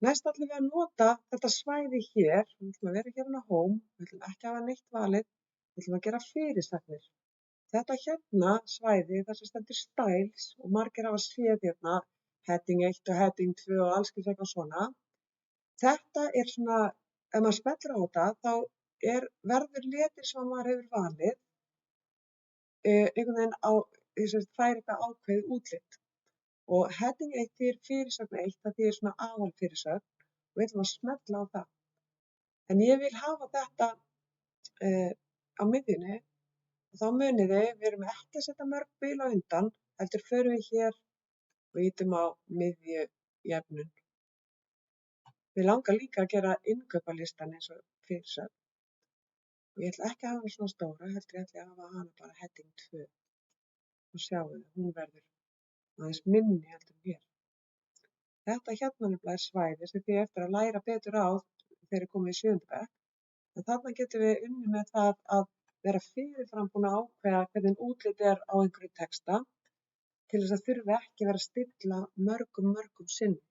Næst ætlum við að nota þetta svæði hér, við ætlum að vera hérna á home, við ætlum ekki að hafa neitt valið, við ætlum að gera fyrirsagnir. Þetta hérna svæði, þar sem stendur styles og margir hafa séð hérna, heading 1 og heading 2 og alls kyns eitthvað svona. Þetta er svona, ef maður smellir á þetta, þá verður letur sem maður hefur valið, einhvern veginn fær eitthvað ákveðið útlit. Og heading 1 þýðir fyrirsögn 1, það þýðir svona aðalfyrirsögn og við ætlum að smella á það. En ég vil hafa þetta á miðjunni og þá munið þið, við erum ekki að setja mörg bil á undan, heldur förum við hér og ýtum á miðjujöfnun. Við langar líka að gera innkaupalistan eins og fyrirsögn. Og ég ætla ekki að hafa hana svona stóra, heldur ég ætla að hafa hana bara heading 2. Og sjáum við, hún verður aðeins minni heldur en hér. Þetta hérna nefnilega er svæði sem þið eftir að læra betur á þegar þið komið í 7. bekk. En þarna getum við unnið með það að vera fyrirfram búin að ákveða hvernig útlit er á einhverju texta til þess að þurfi ekki vera að stilla mörgum sinnum.